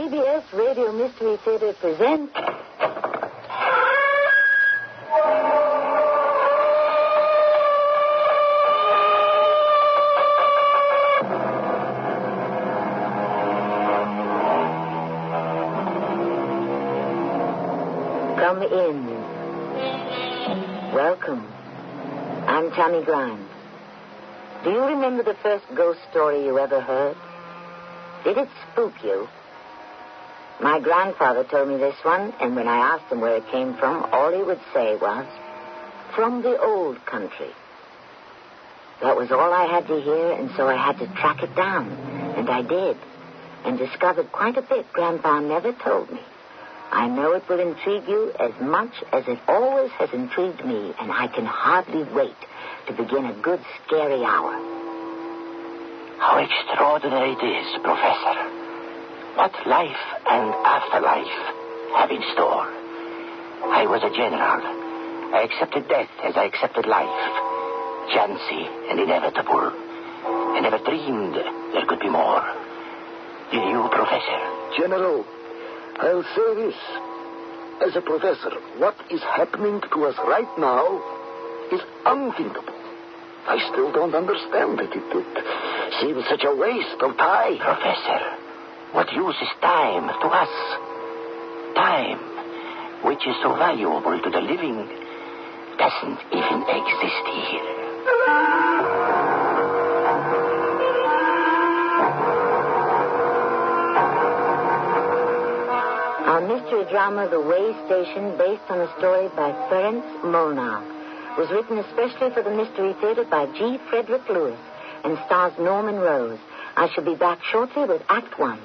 CBS Radio Mystery Theater presents... Come in. Welcome. I'm Tammy Grimes. Do you remember the first ghost story you ever heard? Did it spook you? My grandfather told me this one, and when I asked him where it came from, all he would say was, from the old country. That was all I had to hear, and so I had to track it down. And I did, and discovered quite a bit Grandpa never told me. I know it will intrigue you as much as it always has intrigued me, and I can hardly wait to begin a good, scary hour. How extraordinary it is, Professor. What life and afterlife have in store. I was a general. I accepted death as I accepted life. Chancy and inevitable. I never dreamed there could be more. Did you, Professor? General, I'll say this. As a professor, what is happening to us right now is unthinkable. I still don't understand it. It seems such a waste of time. Professor, what use is time to us? Time, which is so valuable to the living, doesn't even exist here. Our mystery drama, The Way Station, based on a story by Ferenc Molnar, was written especially for the Mystery Theater by G. Frederick Lewis and stars Norman Rose. I shall be back shortly with Act One.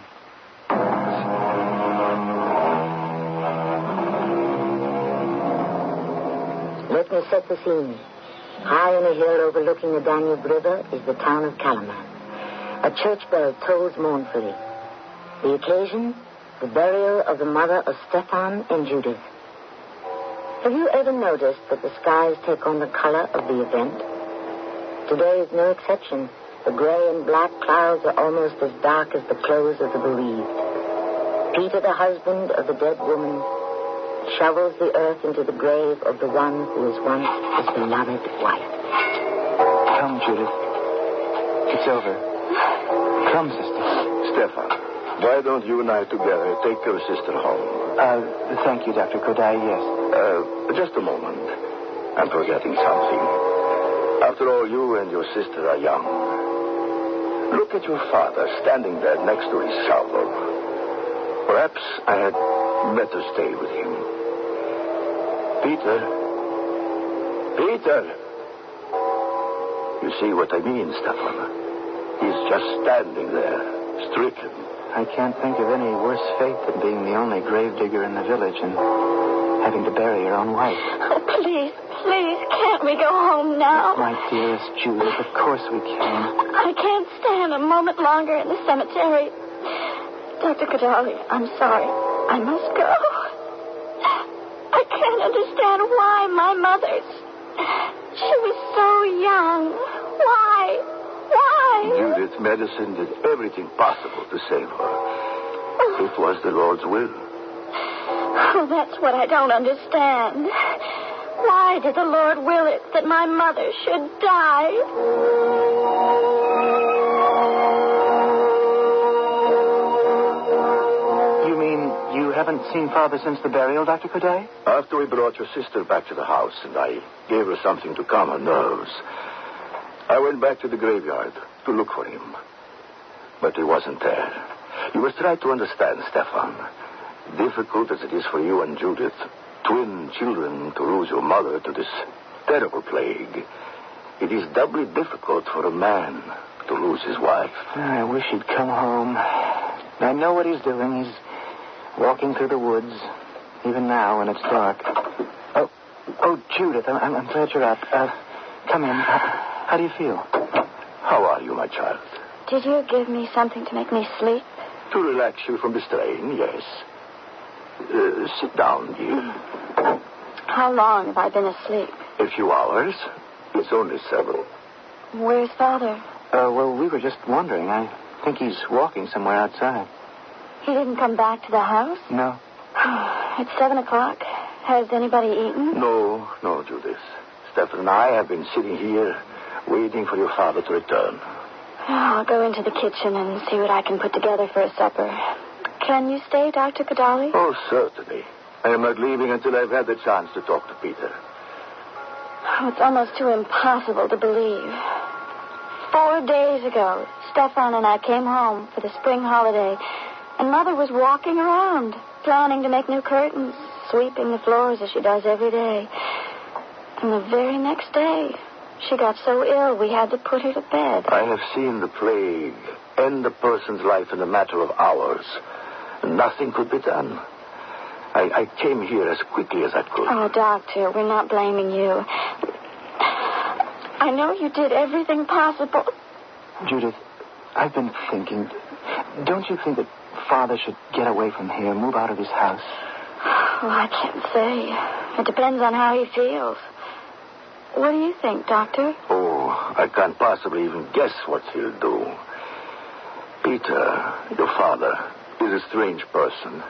Let me set the scene. High on a hill overlooking the Danube River is the town of Kalaman. A church bell tolls mournfully. The occasion, the burial of the mother of Stefan and Judith. Have you ever noticed that the skies take on the color of the event? Today is no exception. The gray and black clouds are almost as dark as the clothes of the bereaved. Peter, the husband of the dead woman, shovels the earth into the grave of the one who was once his beloved wife. Come, Judith. It's over. Come, sister. Stefan, why don't you and I together take your sister home? Thank you, Dr. Kodai, yes. Just a moment. I'm forgetting something. After all, you and your sister are young. Look at your father standing there next to his shovel. Perhaps I had better stay with him. Peter. You see what I mean, Stefan? He's just standing there, stricken. I can't think of any worse fate than being the only gravedigger in the village and having to bury your own wife. Oh, please, can't we go home now? My dearest Judith, of course we can. I can't stand a moment longer in the cemetery. Dr. Kodali, I'm sorry. I must go. I can't understand why my mother's... She was so young. Why? Judith, medicine did everything possible to save her. It was the Lord's will. Oh, that's what I don't understand. Why did the Lord will it that my mother should die? You mean you haven't seen Father since the burial, Dr. Kodai? After we brought your sister back to the house and I gave her something to calm her nerves, I went back to the graveyard to look for him. But he wasn't there. You must try to understand, Stefan. Difficult as it is for you and Judith, twin children, to lose your mother to this terrible plague, it is doubly difficult for a man to lose his wife. I wish he'd come home. I know what he's doing. He's walking through the woods, even now when it's dark. Oh, Judith, I'm glad you're up. Come in. How do you feel? How are you, my child? Did you give me something to make me sleep? To relax you from the strain, yes. Sit down, dear. How long have I been asleep? A few hours. It's only several. Where's Father? Well, we were just wondering. I think he's walking somewhere outside. He didn't come back to the house? No. It's 7 o'clock. Has anybody eaten? No, Judith. Stephen and I have been sitting here waiting for your father to return. I'll go into the kitchen and see what I can put together for a supper. Can you stay, Dr. Kadali? Oh, certainly. I am not leaving until I've had the chance to talk to Peter. Oh, it's almost too impossible to believe. 4 days ago, Stefan and I came home for the spring holiday, and Mother was walking around, planning to make new curtains, sweeping the floors as she does every day. And the very next day, she got so ill we had to put her to bed. I have seen the plague end a person's life in a matter of hours. Nothing could be done. I came here as quickly as I could. Oh, Doctor, we're not blaming you. I know you did everything possible. Judith, I've been thinking, don't you think that Father should get away from here, move out of this house? Well, I can't say. It depends on how he feels. What do you think, Doctor? Oh, I can't possibly even guess what he'll do. Peter, your father, is a strange person.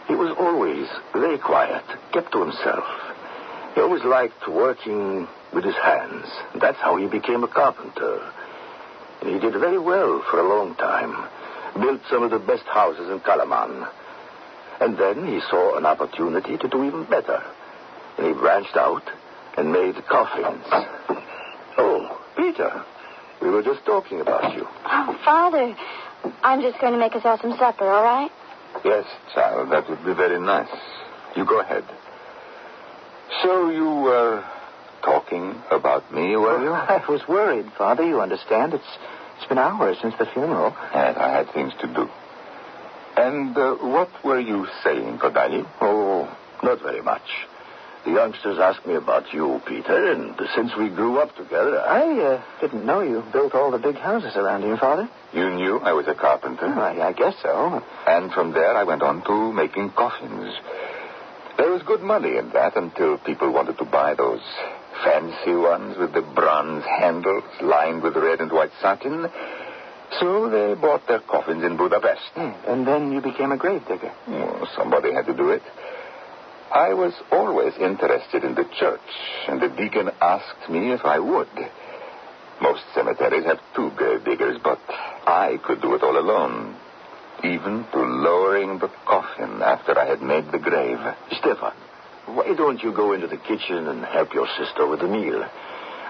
He was always very quiet, kept to himself. He always liked working with his hands. That's how he became a carpenter. And he did very well for a long time. Built some of the best houses in Kalaman. And then he saw an opportunity to do even better. And he branched out and made coffins. Oh, Peter, we were just talking about you. Oh, Father, I'm just going to make us all some supper, all right? Yes, child, that would be very nice. You go ahead. So you were talking about me, were you? I was worried, Father. You understand. It's been hours since the funeral. Yes, I had things to do. And what were you saying, Kodali? Oh, not very much. The youngsters asked me about you, Peter, and since we grew up together, I didn't know you built all the big houses around here, Father. You knew I was a carpenter? Oh, I guess so. And from there I went on to making coffins. There was good money in that until people wanted to buy those fancy ones with the bronze handles lined with red and white satin. So they bought their coffins in Budapest. And then you became a gravedigger. Oh, somebody had to do it. I was always interested in the church, and the deacon asked me if I would. Most cemeteries have 2 gravediggers, but I could do it all alone, even to lowering the coffin after I had made the grave. Stefan, why don't you go into the kitchen and help your sister with the meal?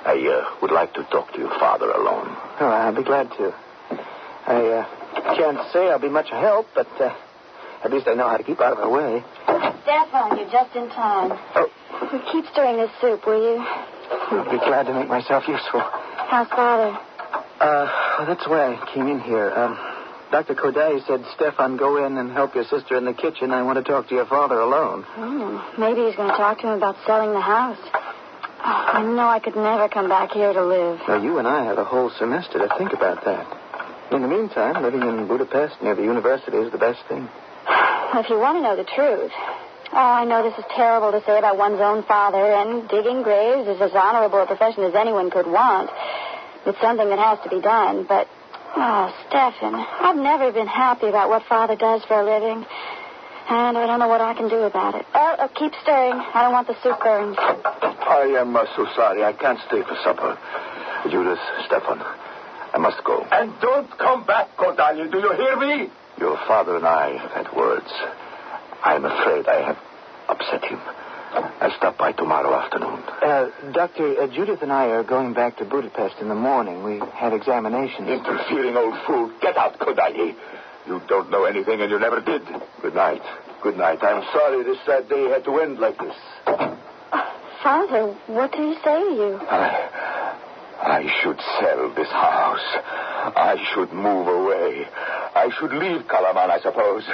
I would like to talk to your father alone. Oh, I'll be glad to. I can't say I'll be much help, but at least I know how to keep out of her way. Stefan, you're just in time. Oh. Keep stirring this soup, will you? I'll be glad to make myself useful. How's Father? That's why I came in here. Dr. Kodai said, Stefan, go in and help your sister in the kitchen. I want to talk to your father alone. Maybe he's going to talk to him about selling the house. I know I could never come back here to live. Well, you and I have a whole semester to think about that. In the meantime, living in Budapest near the university is the best thing. If you want to know the truth, I know this is terrible to say about one's own father, and digging graves is as honorable a profession as anyone could want. It's something that has to be done, but, Stefan, I've never been happy about what Father does for a living, and I don't know what I can do about it. Oh, keep stirring. I don't want the soup burned. I am so sorry. I can't stay for supper. Judith, Stefan, I must go. And don't come back, Kodali. Do you hear me? Your father and I have had words. I'm afraid I have upset him. I'll stop by tomorrow afternoon. Doctor, Judith and I are going back to Budapest in the morning. We have examinations. Interfering old fool. Get out, Kodali. You don't know anything, and you never did. Good night. Good night. I'm sorry this sad day had to end like this. Father, what did he say to you? I should sell this house. I should move away. I should leave Kalaman, I suppose.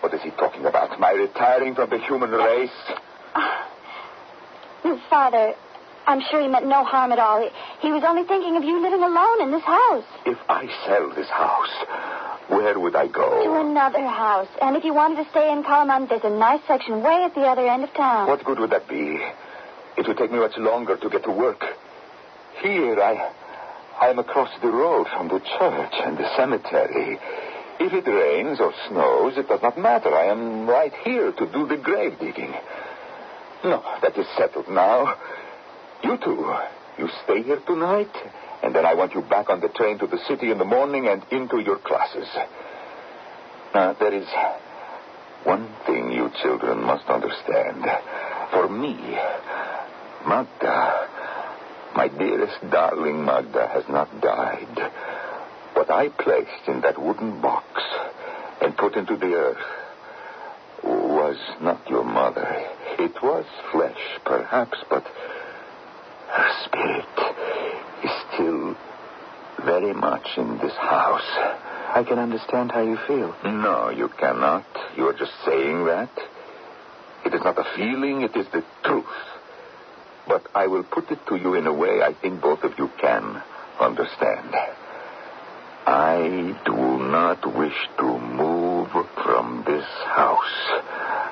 What is he talking about? My retiring from the human race? Father, I'm sure he meant no harm at all. He was only thinking of you living alone in this house. If I sell this house, where would I go? To another house. And if you wanted to stay in Kalaman, there's a nice section way at the other end of town. What good would that be? It would take me much longer to get to work. Here, I'm across the road from the church and the cemetery. If it rains or snows, it does not matter. I am right here to do the grave digging. No, that is settled now. You two, you stay here tonight, and then I want you back on the train to the city in the morning and into your classes. Now, there is one thing you children must understand. For me, Magda, my dearest darling Magda, has not died. What I placed in that wooden box and put into the earth was not your mother. It was flesh, perhaps, but her spirit is still very much in this house. I can understand how you feel. No, you cannot. You are just saying that. It is not a feeling, it is the truth. But I will put it to you in a way I think both of you can understand. I do not wish to move from this house.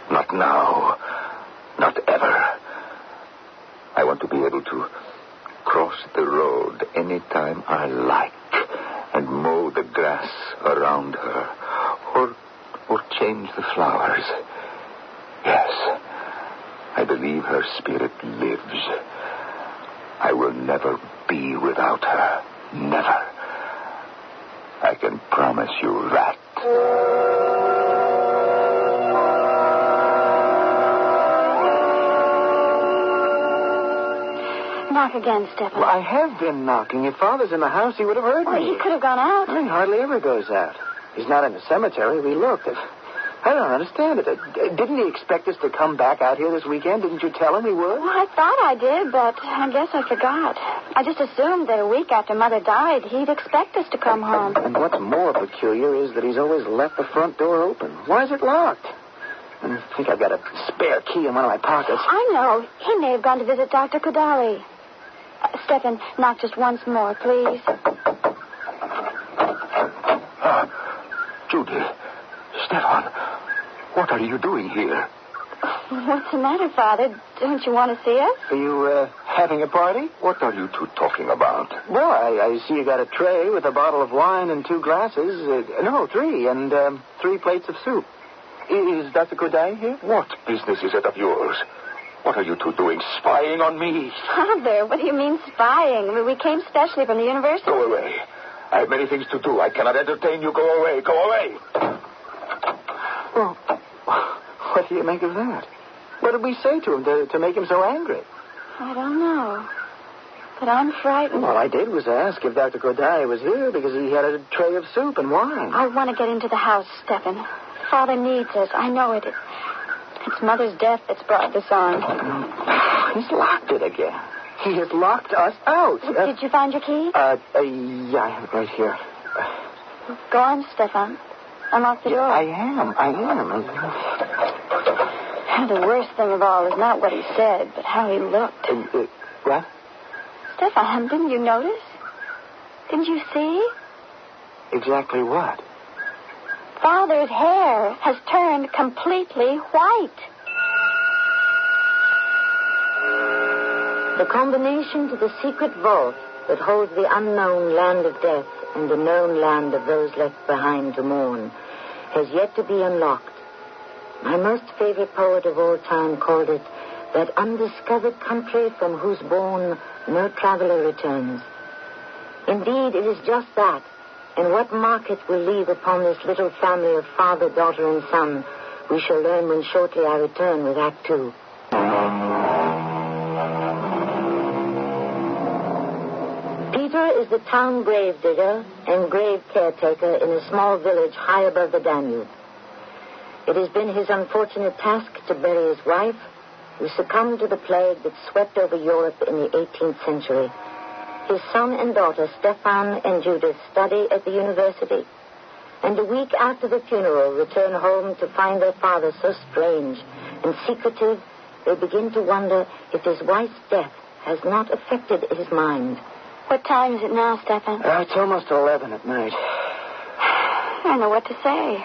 Not now. Not ever. I want to be able to cross the road anytime I like and mow the grass around her or change the flowers. Yes, I believe her spirit lives. I will never be without her. Never. I can promise you that. Knock again, Stephen. Well, I have been knocking. If Father's in the house, he would have heard Well, me. he could have gone out. He hardly ever goes out. He's not in the cemetery. We looked. I don't understand it. Didn't he expect us to come back out here this weekend? Didn't you tell him he would? Well, I thought I did, but I guess I forgot. I just assumed that a week after Mother died, he'd expect us to come home. And what's more peculiar is that he's always left the front door open. Why is it locked? I think I've got a spare key in one of my pockets. I know. He may have gone to visit Dr. Kodali. Stephen, knock just once more, please. Judy, Stefan, what are you doing here? What's the matter, Father? Don't you want to see us? Are you having a party? What are you two talking about? Well, I see you got a tray with a bottle of wine and 2 glasses. No, 3, and 3 plates of soup. Is Dr. Kodai here? What business is it of yours? What are you two doing, spying on me? Father, what do you mean spying? We came specially from the university. Go away. I have many things to do. I cannot entertain you. Go away. Go away. Well, what do you make of that? What did we say to him to make him so angry? I don't know. But I'm frightened. All I did was ask if Dr. Kodai was here because he had a tray of soup and wine. I want to get into the house, Stephen. Father needs us. I know it. It's Mother's death that's brought this on. He's locked it again. He has locked us out. Did you find your key? Yeah, I have it right here. Go on, Stefan. Unlock the door. I am. And the worst thing of all is not what he said, but how he looked. What? Stefan, didn't you notice? Didn't you see? Exactly what? Father's hair has turned completely white. The combination to the secret vault that holds the unknown land of death and the known land of those left behind to mourn has yet to be unlocked. My most favorite poet of all time called it that undiscovered country from whose bourne no traveler returns. Indeed, it is just that, and what mark it will leave upon this little family of father, daughter, and son, we shall learn when shortly I return with Act 2. Peter is the town gravedigger and grave caretaker in a small village high above the Danube. It has been his unfortunate task to bury his wife, who succumbed to the plague that swept over Europe in the 18th century. His son and daughter, Stefan and Judith, study at the university, and a week after the funeral return home to find their father so strange and secretive, they begin to wonder if his wife's death has not affected his mind. What time is it now, Stefan? It's almost 11 at night. I don't know what to say.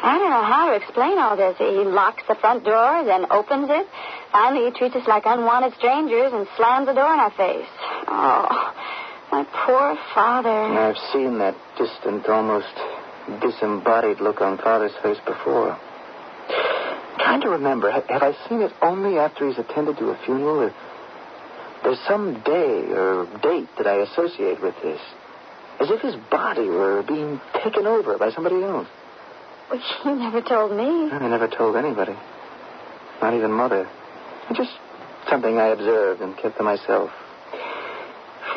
I don't know how to explain all this. He locks the front door, then opens it. Finally, he treats us like unwanted strangers and slams the door in our face. Oh, my poor father. I've seen that distant, almost disembodied look on Father's face before. Trying to remember, have I seen it only after he's attended to a funeral? Or there's some day or date that I associate with this. As if his body were being taken over by somebody else. Well, you never told me. I never told anybody. Not even Mother. Just something I observed and kept to myself.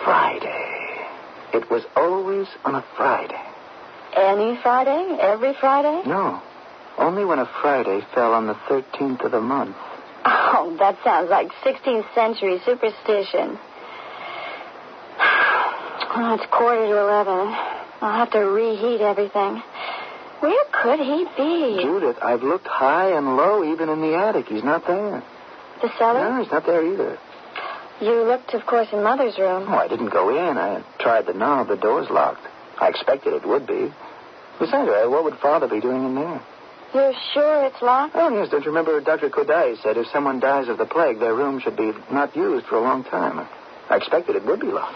Friday. It was always on a Friday. Any Friday? Every Friday? No. Only when a Friday fell on the 13th of the month. Oh, that sounds like 16th century superstition. Well, it's 11:15. I'll have to reheat everything. Where could he be? Judith, I've looked high and low, even in the attic. He's not there. The cellar? No, he's not there either. You looked, of course, in Mother's room. Oh, I didn't go in. I tried the knob. The door's locked. I expected it would be. Besides, what would Father be doing in there? You're sure it's locked? Oh, yes. Don't you remember Dr. Kodai said if someone dies of the plague, their room should be not used for a long time. I expected it would be locked.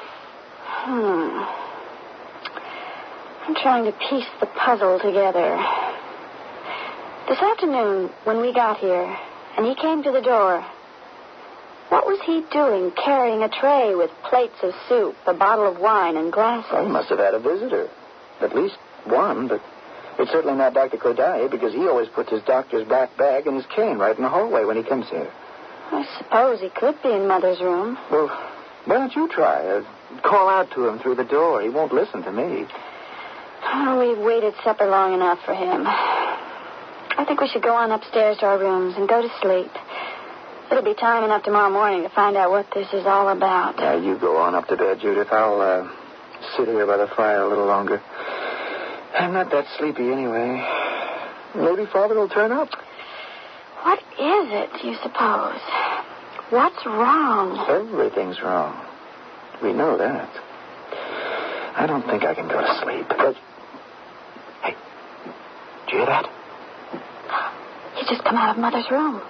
I'm trying to piece the puzzle together. This afternoon, when we got here, and he came to the door, what was he doing carrying a tray with plates of soup, a bottle of wine, and glasses? Well, he must have had a visitor. At least one, but it's certainly not Dr. Kodai, because he always puts his doctor's black bag and his cane right in the hallway when he comes here. I suppose he could be in Mother's room. Well, why don't you try? Call out to him through the door. He won't listen to me. Oh, we've waited supper long enough for him. I think we should go on upstairs to our rooms and go to sleep. It'll be time enough tomorrow morning to find out what this is all about. Yeah, you go on up to bed, Judith. I'll sit here by the fire a little longer. I'm not that sleepy anyway. Maybe Father will turn up. What is it, do you suppose? What's wrong? Everything's wrong. We know that. I don't think I can go to sleep. But... Hey, did you hear that? He's just come out of Mother's room.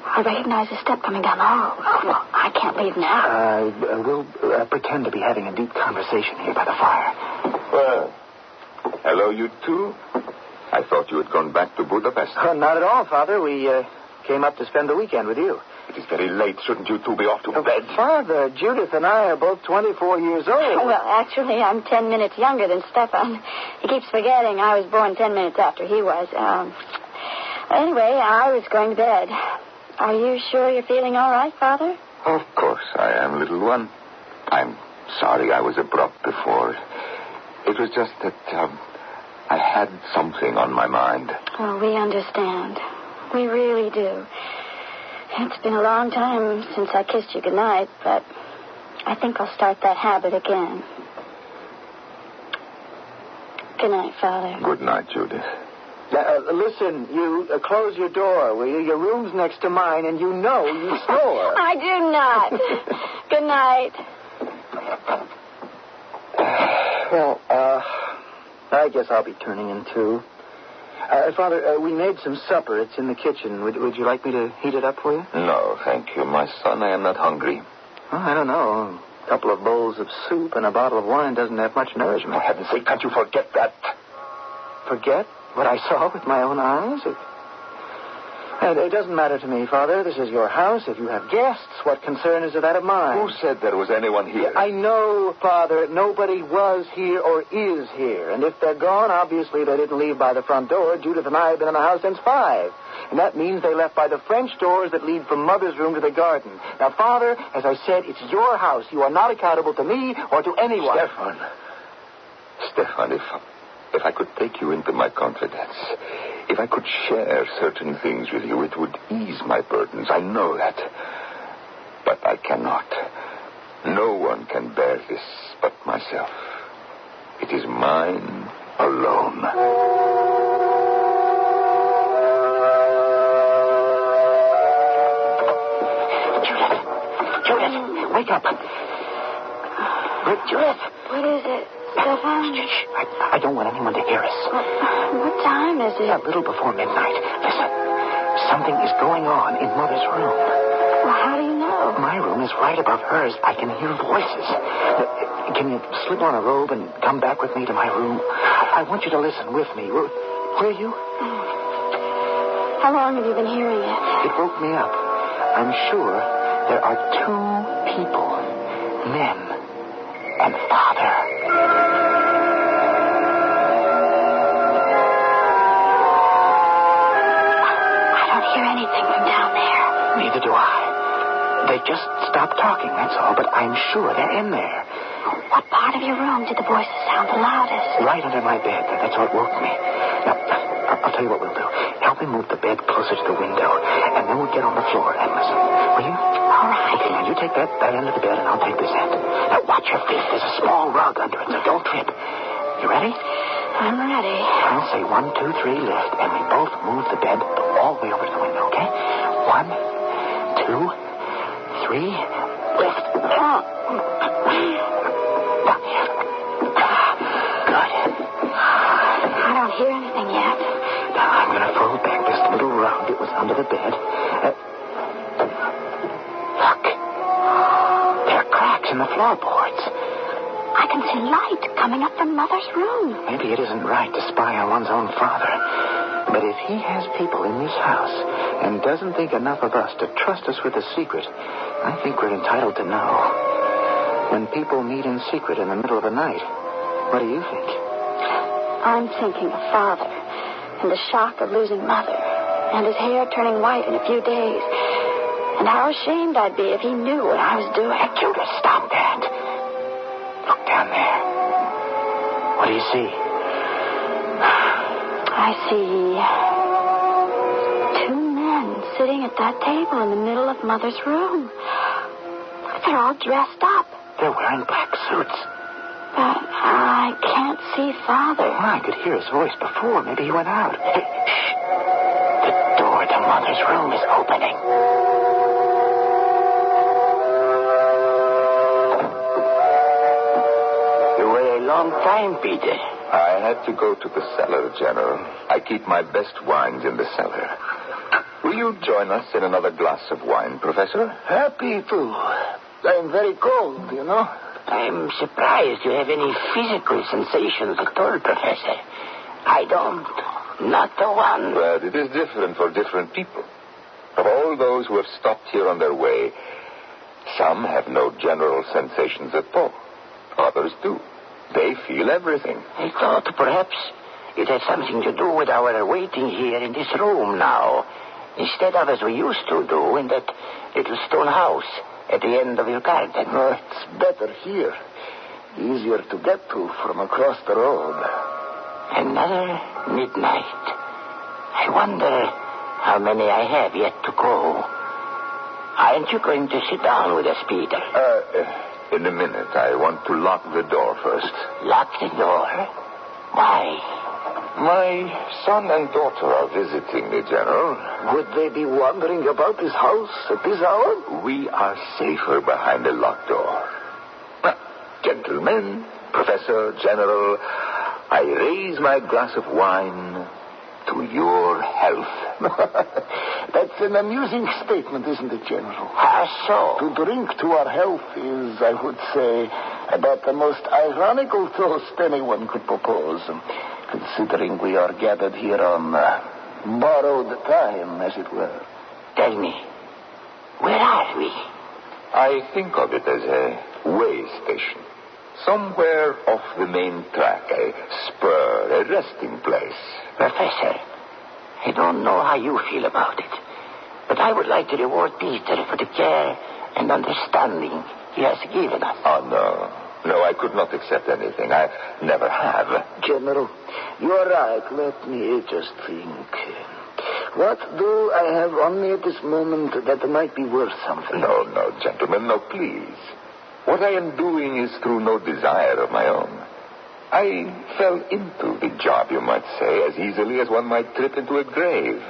I recognize his step coming down the hall. Oh, well, I can't leave now. We'll pretend to be having a deep conversation here by the fire. Well, hello, you two. I thought you had gone back to Budapest. Oh, not at all, Father. We came up to spend the weekend with you. It is very late. Shouldn't you two be off to bed? Father, Judith and I are both 24 years old. Well, actually, I'm 10 minutes younger than Stefan. He keeps forgetting I was born 10 minutes after he was. Anyway, I was going to bed. Are you sure you're feeling all right, Father? Of course I am, little one. I'm sorry I was abrupt before. It was just that I had something on my mind. Oh, we understand. We really do. It's been a long time since I kissed you goodnight, but I think I'll start that habit again. Good night, Father. Good night, Judith. Listen, you close your door, will you? Your room's next to mine, and you know you snore. I do not. Good night. Well, I guess I'll be turning in, too. Father, we made some supper. It's in the kitchen. Would you like me to heat it up for you? No, thank you, my son. I am not hungry. Oh, I don't know. A couple of bowls of soup and a bottle of wine doesn't have much nourishment. For heaven's sake, can't you forget that? Forget what I saw with my own eyes? It doesn't matter to me, Father. This is your house. If you have guests, what concern is that of mine? Who said there was anyone here? I know, Father. Nobody was here or is here. And if they're gone, obviously they didn't leave by the front door. Judith and I have been in the house since 5. And that means they left by the French doors that lead from Mother's room to the garden. Now, Father, as I said, it's your house. You are not accountable to me or to anyone. Stefan, if I could take you into my confidence, if I could share certain things with you, it would ease my burdens. I know that. But I cannot. No one can bear this but myself. It is mine alone. Judith, wake up. Judith. What is it, Stefan? I don't want anyone to hear us. What time is it? A little before midnight. Listen, something is going on in Mother's room. Well, how do you know? My room is right above hers. I can hear voices. Can you slip on a robe and come back with me to my room? I want you to listen with me. Will you? How long have you been hearing it? It woke me up. I'm sure there are two people, men and father. I don't hear anything from down there. Neither do I. They just stopped talking, that's all, but I'm sure they're in there. What part of your room did the voices sound the loudest? Right under my bed. That's what woke me. Now, I'll tell you what we'll do. Help me move the bed closer to the window, and then we'll get on the floor and listen. Will you? All right. Okay, now you take that end of the bed, and I'll take this end. Now, watch your feet. There's a small rug under it, so don't trip. You ready? I'm ready. I'll say 1, 2, 3, lift, and we both move the bed all the way over to the window, okay? 1, 2, 3, lift. Down here. Good. I don't hear anything yet. Now, I'm going to fold back this little rug that was under the bed. Look. There are cracks in the floorboards. I can see light coming up from Mother's room. Maybe it isn't right to spy on one's own father. But if he has people in this house and doesn't think enough of us to trust us with a secret, I think we're entitled to know. When people meet in secret in the middle of the night, what do you think? I'm thinking of Father and the shock of losing Mother and his hair turning white in a few days. And how ashamed I'd be if he knew what I was doing. Judah, stop that. Look down there. What do you see? I see two men sitting at that table in the middle of Mother's room. They're all dressed up. They're wearing black suits. But I can't see Father. Well, I could hear his voice before. Maybe he went out. Hey, shh. The door to Mother's room is opening. You were a long time, Peter. I had to go to the cellar, General. I keep my best wines in the cellar. Will you join us in another glass of wine, Professor? Happy to. I'm very cold, you know. I'm surprised you have any physical sensations at all, Professor. I don't. Not the one. Well, it is different for different people. Of all those who have stopped here on their way, some have no general sensations at all. Others do. They feel everything. I thought perhaps it had something to do with our waiting here in this room now, instead of as we used to do in that little stone house at the end of your garden. It's better here. Easier to get to from across the road. Another midnight. I wonder how many I have yet to go. Aren't you going to sit down with us, Peter? In a minute. I want to lock the door first. Lock the door? Why? My son and daughter are visiting me, General. Would they be wandering about this house at this hour? We are safer behind a locked door. Now, gentlemen, Professor, General, I raise my glass of wine to your health. That's an amusing statement, isn't it, General? How so? To drink to our health is, I would say, about the most ironical toast anyone could propose, considering we are gathered here on borrowed time, as it were. Tell me, where are we? I think of it as a way station. Somewhere off the main track, a spur, a resting place. Professor, I don't know how you feel about it, but I would like to reward Peter for the care and understanding he has given us. Oh, no. No, I could not accept anything. I never have. General, you're right. Let me just think. What do I have on me at this moment that might be worth something? No, gentlemen, no, please. What I am doing is through no desire of my own. I fell into the job, you might say, as easily as one might trip into a grave.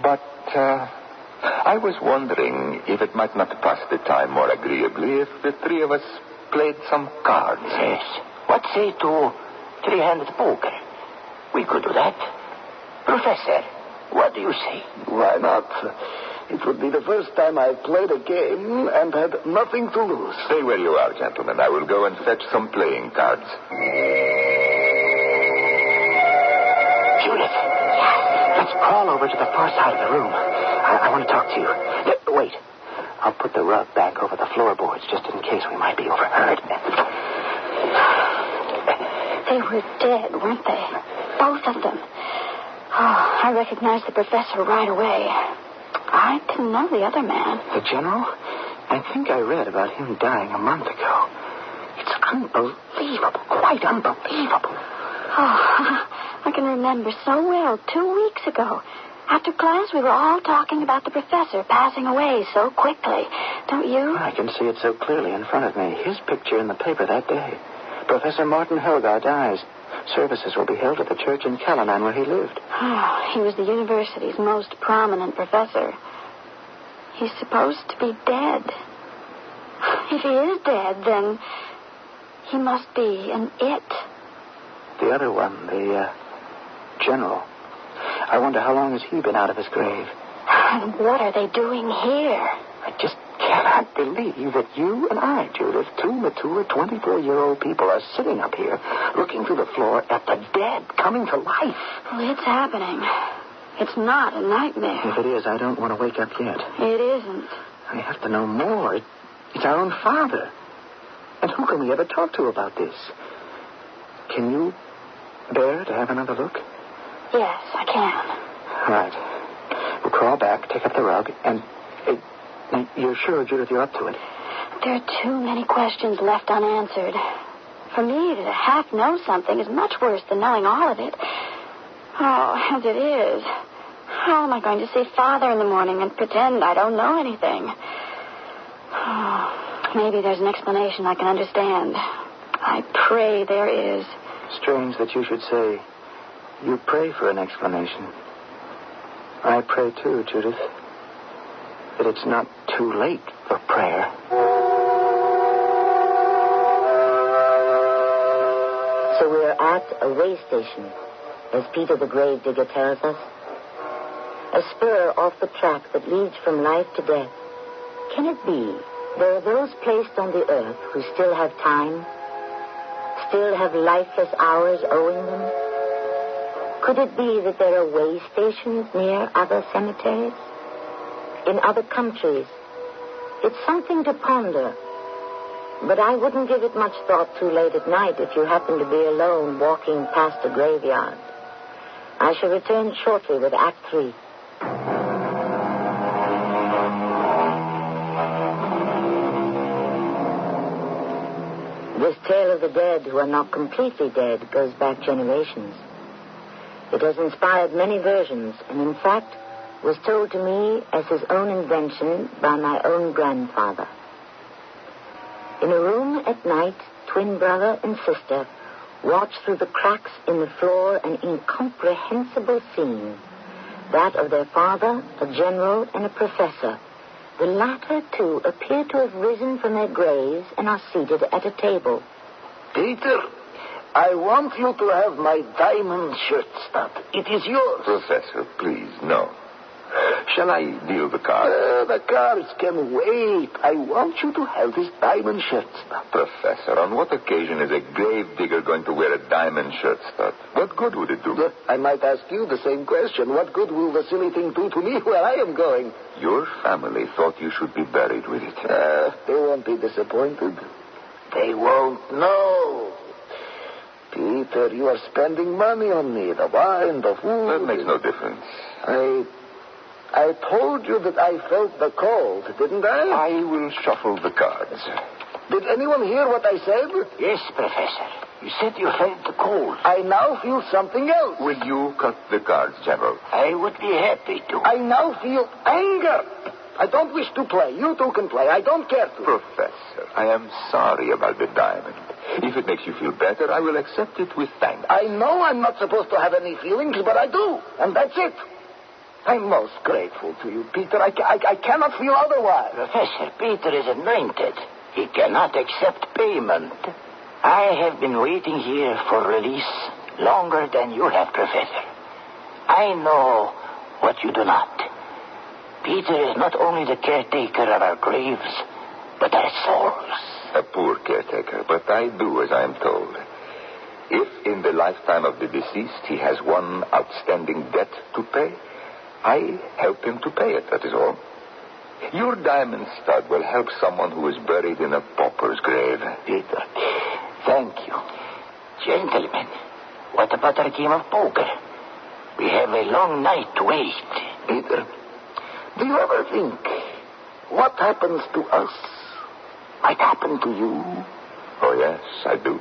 But I was wondering if it might not pass the time more agreeably if the three of us played some cards. Yes. What say to three-handed poker? We could do that. Professor, what do you say? Why not? It would be the first time I've played a game and had nothing to lose. Stay where you are, gentlemen. I will go and fetch some playing cards. Crawl over to the far side of the room. I want to talk to you. Wait. I'll put the rug back over the floorboards just in case we might be overheard. They were dead, weren't they? Both of them. Oh, I recognized the professor right away. I didn't know the other man. The general? I think I read about him dying a month ago. It's unbelievable. Quite unbelievable. Oh, I can remember so well 2 weeks ago. After class, we were all talking about the professor passing away so quickly. Don't you? I can see it so clearly in front of me. His picture in the paper that day. Professor Martin Helgar dies. Services will be held at the church in Callanan where he lived. Oh, he was the university's most prominent professor. He's supposed to be dead. If he is dead, then he must be an it. The other one, the general. I wonder how long has he been out of his grave? And what are they doing here? I just cannot believe that you and I, Judith, two mature 24-year-old people, are sitting up here looking through the floor at the dead coming to life. Well, it's happening. It's not a nightmare. If it is, I don't want to wake up yet. It isn't. I have to know more. It's our own father. And who can we ever talk to about this? Can you bear to have another look? Yes, I can. Right. We'll crawl back, take up the rug, and... you're sure, Judith, you're up to it? There are too many questions left unanswered. For me to half know something is much worse than knowing all of it. Oh, as it is, how am I going to see Father in the morning and pretend I don't know anything? Oh, maybe there's an explanation I can understand. I pray there is. Strange that you should say you pray for an explanation. I pray too, Judith, that it's not too late for prayer. So we're at a way station, as Peter the gravedigger tells us. A spur off the track that leads from life to death. Can it be there are those placed on the earth who still have time, still have lifeless hours owing them? Could it be that there are way stations near other cemeteries? In other countries? It's something to ponder. But I wouldn't give it much thought too late at night if you happen to be alone walking past a graveyard. I shall return shortly with Act 3. This tale of the dead who are not completely dead goes back generations. It has inspired many versions, and in fact was told to me as his own invention by my own grandfather. In a room at night, twin brother and sister watched through the cracks in the floor an incomprehensible scene, that of their father, a general, and a professor. The latter two appear to have risen from their graves and are seated at a table. Peter, I want you to have my diamond shirt stud. It is yours. Professor, please, no. Shall I deal the cards? The cards can wait. I want you to have this diamond shirt stud. Professor, on what occasion is a gravedigger going to wear a diamond shirt stud? What good would it do? I might ask you the same question. What good will the silly thing do to me where I am going? Your family thought you should be buried with it. They won't be disappointed. They won't know. Peter, you are spending money on me. The wine, the food. That makes no difference. I told you that I felt the cold, didn't I? I will shuffle the cards. Did anyone hear what I said? Yes, Professor. You said you felt the cold. I now feel something else. Will you cut the cards, General? I would be happy to. I now feel anger. I don't wish to play. You two can play. I don't care to. Professor, I am sorry about the diamond. If it makes you feel better, I will accept it with thanks. I know I'm not supposed to have any feelings, but I do. And that's it. I'm most grateful to you, Peter. I cannot feel otherwise. Professor, Peter is anointed. He cannot accept payment. I have been waiting here for release longer than you have, Professor. I know what you do not. Peter is not only the caretaker of our graves, but our souls. A poor caretaker, but I do as I am told. If in the lifetime of the deceased he has one outstanding debt to pay, I help him to pay it, that is all. Your diamond stud will help someone who is buried in a pauper's grave. Peter, thank you. Gentlemen, what about our game of poker? We have a long night to wait. Peter, do you ever think what happens to us might happen to you? Oh, yes, I do.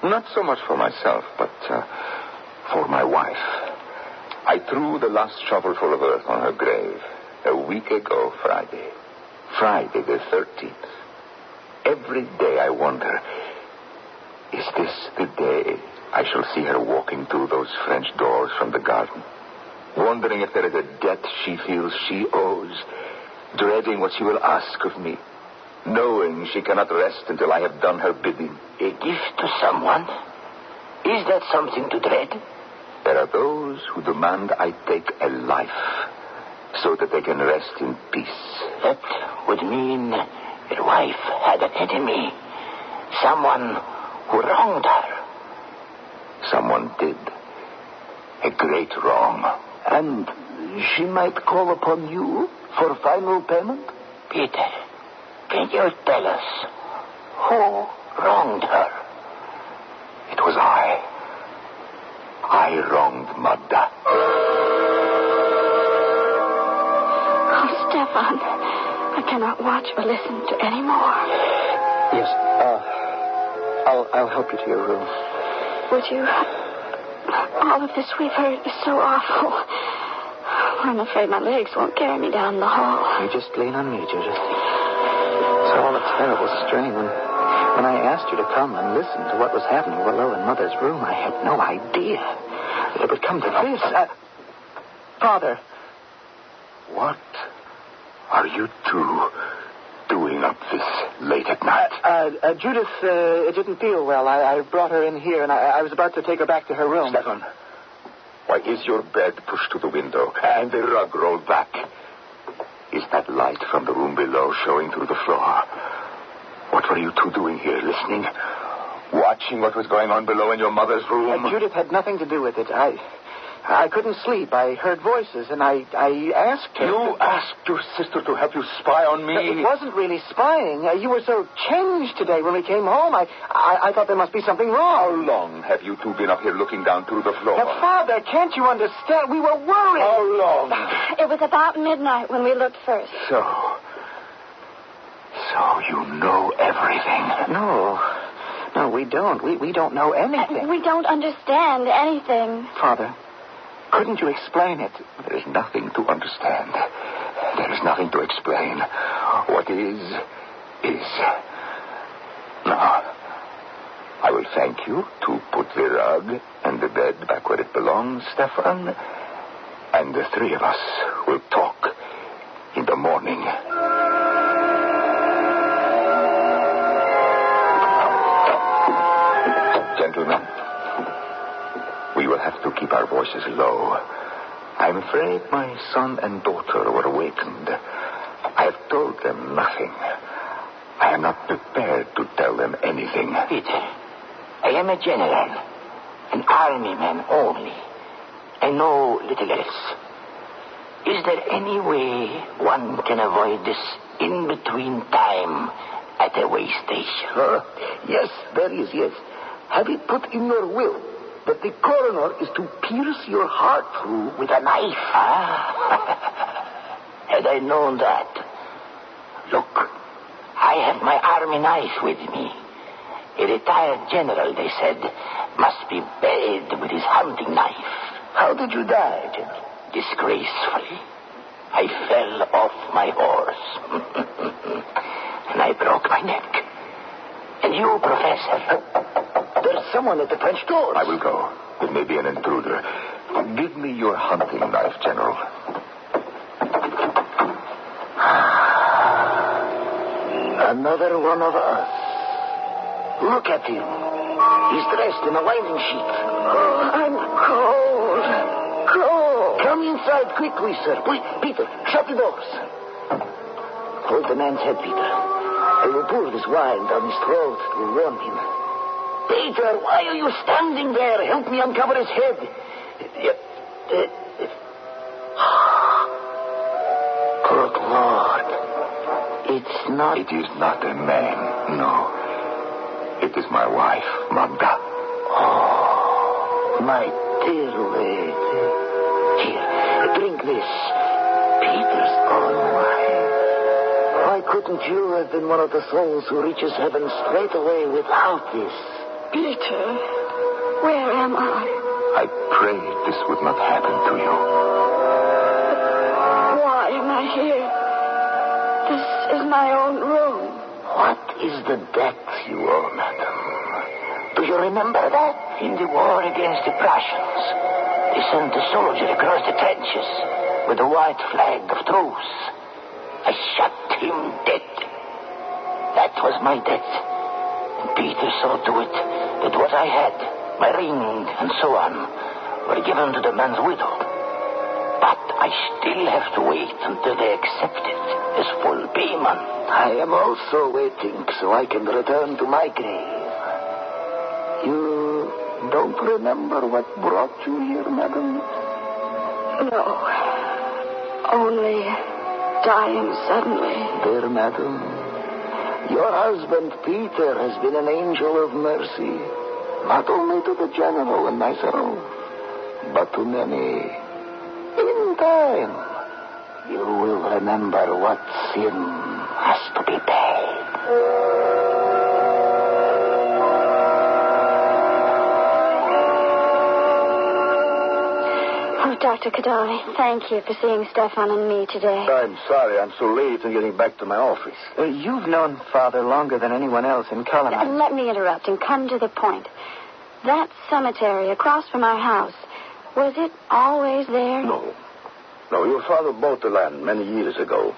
Not so much for myself, but for my wife. I threw the last shovelful of earth on her grave a week ago Friday. Friday the 13th. Every day I wonder, is this the day I shall see her walking through those French doors from the garden? Wondering if there is a debt she feels she owes, dreading what she will ask of me, knowing she cannot rest until I have done her bidding. A gift to someone? Is that something to dread? There are those who demand I take a life so that they can rest in peace. That would mean your wife had an enemy. Someone who wronged her. Someone did. A great wrong. And she might call upon you for final payment? Peter, can you tell us who wronged her? It was I. I wronged Magda. Oh, Stefan, I cannot watch or listen to any more. Yes, I'll help you to your room. Would you? All of this we've heard is so awful. I'm afraid my legs won't carry me down the hall. You just lean on me, Judith. It's all a terrible strain. When I asked you to come and listen to what was happening below in Mother's room, I had no idea that it would come to this. Father. What are you two doing up this late at night? Judith didn't feel well. I brought her in here, and I was about to take her back to her room. Stefan, why is your bed pushed to the window and the rug rolled back? Is that light from the room below showing through the floor? What were you two doing here, listening? Watching what was going on below in your mother's room? Judith had nothing to do with it. I couldn't sleep. I heard voices, and I asked her. You asked your sister to help you spy on me? It wasn't really spying. You were so changed today when we came home. I thought there must be something wrong. How long have you two been up here looking down through the floor? Now, Father, can't you understand? We were worried. How long? It was about midnight when we looked first. So you know everything. No, we don't. We don't know anything. We don't understand anything. Father, couldn't you explain it? There is nothing to understand. There is nothing to explain. What is. Now, I will thank you to put the rug and the bed back where it belongs, Stefan. And the three of us will talk in the morning. Gentlemen, we will have to keep our voices low. I'm afraid my son and daughter were awakened. I have told them nothing. I am not prepared to tell them anything. Peter, I am a general, an army man only. I know little else. Is there any way one can avoid this in-between time at a way station? Yes, there is, yes. Have it put in your will that the coroner is to pierce your heart through with a knife. Had I known that. Look, I have my army knife with me. A retired general, they said, must be buried with his hunting knife. How did you die, General? Disgracefully. I fell off my horse. And I broke my neck. And you, Professor? There's someone at the French doors. I will go. It may be an intruder. Give me your hunting knife, General. Another one of us. Look at him. He's dressed in a winding sheet. Oh, I'm cold. Cold. Come inside quickly, sir. Wait, Peter, shut the doors. Hold the man's head, Peter. I will pour this wine down his throat to warm him. Peter, why are you standing there? Help me uncover his head. It's not... It is not a man, no. It is my wife, Magda. Oh, my dear lady. Here, drink this. Peter's own wine. Why couldn't you have been one of the souls who reaches heaven straight away without this? Peter, where am I? I prayed this would not happen to you. Why am I here? This is my own room. What is the debt you owe, madam? Do you remember that? In the war against the Prussians, they sent a soldier across the trenches with a white flag of truce. I shot him dead. That was my debt. And Peter saw to it that what I had, my ring and so on, were given to the man's widow. But I still have to wait until they accept it as full payment. I am also waiting so I can return to my grave. You don't remember what brought you here, madam? No. Only dying suddenly. Dear madam, your husband Peter has been an angel of mercy, not only to the general and myself, but to many. In time, you will remember what sin has to be paid. Oh, Dr. Cadali, thank you for seeing Stefan and me today. I'm sorry I'm so late in getting back to my office. You've known Father longer than anyone else in Calamine. Let me interrupt and come to the point. That cemetery across from our house, was it always there? No. No, your father bought the land many years ago.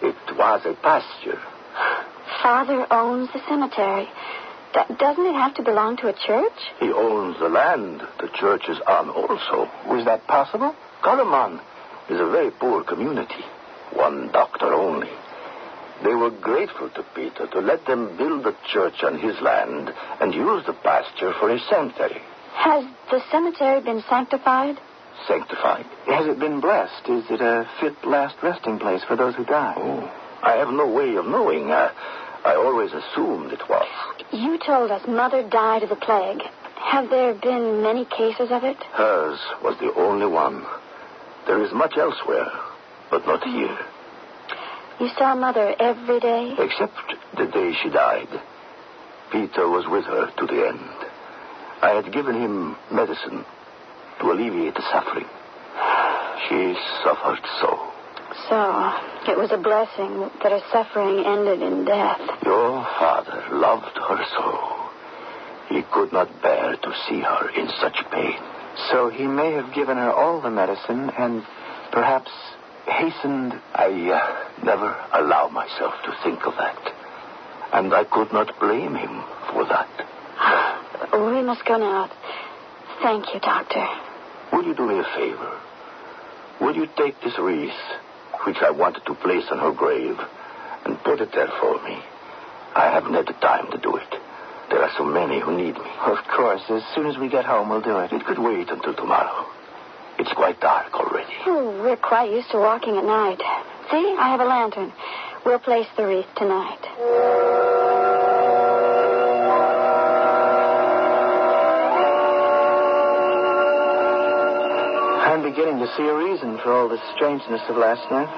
It was a pasture. Father owns the cemetery. Doesn't it have to belong to a church? He owns the land the church is on also. Was that possible? Kalaman is a very poor community. One doctor only. They were grateful to Peter to let them build a church on his land and use the pasture for his cemetery. Has the cemetery been sanctified? Sanctified? Has it been blessed? Is it a fit last resting place for those who die? Oh, I have no way of knowing. I always assumed it was. You told us Mother died of the plague. Have there been many cases of it? Hers was the only one. There is much elsewhere, but not here. You saw Mother every day? Except the day she died. Peter was with her to the end. I had given him medicine to alleviate the suffering. She suffered so. So, it was a blessing that her suffering ended in death. Your father loved her so. He could not bear to see her in such pain. So he may have given her all the medicine and perhaps hastened... I never allow myself to think of that. And I could not blame him for that. We must go now. Thank you, Doctor. Would you do me a favor? Would you take this wreath, which I wanted to place on her grave, and put it there for me? I haven't had the time to do it. There are so many who need me. Of course. As soon as we get home, we'll do it. It could wait until tomorrow. It's quite dark already. Oh, we're quite used to walking at night. See, I have a lantern. We'll place the wreath tonight. I'm beginning to see a reason for all the strangeness of last night.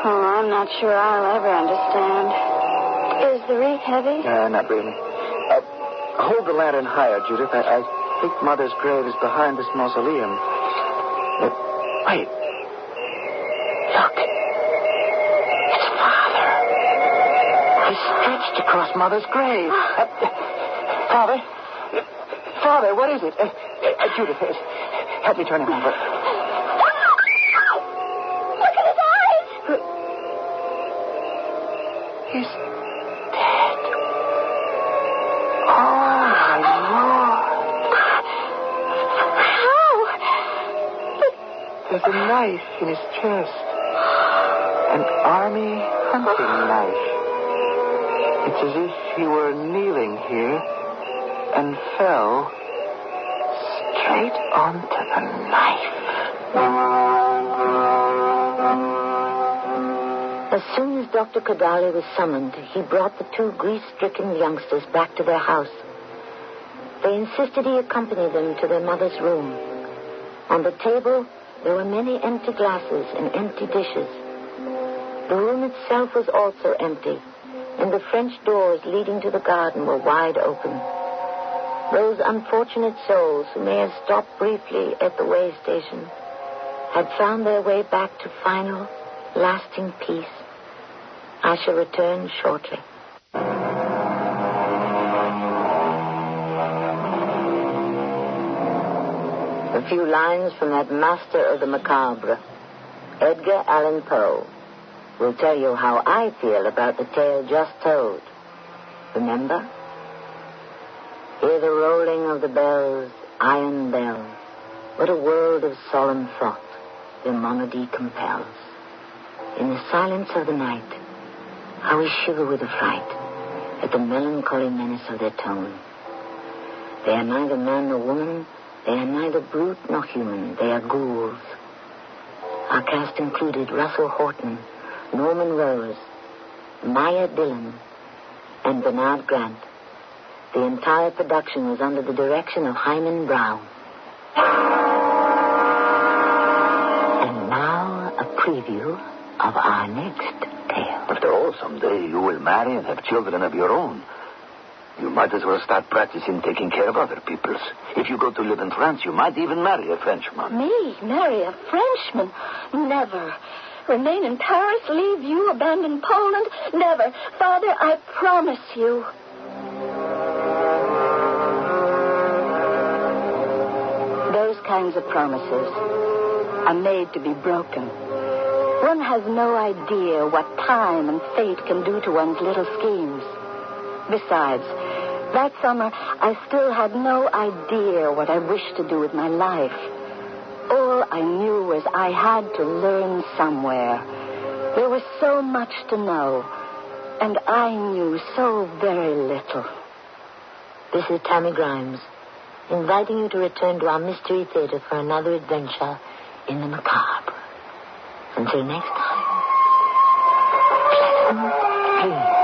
Oh, I'm not sure I'll ever understand. Is the wreath heavy? Not really. Hold the lantern higher, Judith. I think Mother's grave is behind this mausoleum. Wait. Look. It's Father. He's stretched across Mother's grave. Father? Father, what is it? Judith, help me turn him over. Look at his eyes! He's... Dead. Oh, my Lord. How? There's a knife in his chest. An army hunting knife. It's as if he were kneeling here and fell straight onto the knife. As soon as Dr. Kadali was summoned, he brought the two grief-stricken youngsters back to their house. They insisted he accompany them to their mother's room. On the table, there were many empty glasses and empty dishes. The room itself was also empty, and the French doors leading to the garden were wide open. Those unfortunate souls who may have stopped briefly at the way station had found their way back to final, lasting peace. I shall return shortly. A few lines from that master of the macabre, Edgar Allan Poe, will tell you how I feel about the tale just told. Remember? Hear the rolling of the bells, iron bells. What a world of solemn thought their monody compels. In the silence of the night, how we shiver with affright at the melancholy menace of their tone. They are neither man nor woman. They are neither brute nor human. They are ghouls. Our cast included Russell Horton, Norman Rose, Maya Dillon, and Bernard Grant. The entire production was under the direction of Hyman Brown. And now, a preview of our next tale. After all, someday you will marry and have children of your own. You might as well start practicing taking care of other people's. If you go to live in France, you might even marry a Frenchman. Me? Marry a Frenchman? Never. Remain in Paris, leave you, abandon Poland? Never. Father, I promise you. Those kinds of promises are made to be broken. One has no idea what time and fate can do to one's little schemes. Besides, that summer, I still had no idea what I wished to do with my life. All I knew was I had to learn somewhere. There was so much to know, and I knew so very little. This is Tammy Grimes, inviting you to return to our Mystery Theater for another adventure in the macabre. Until next time, pleasant dreams.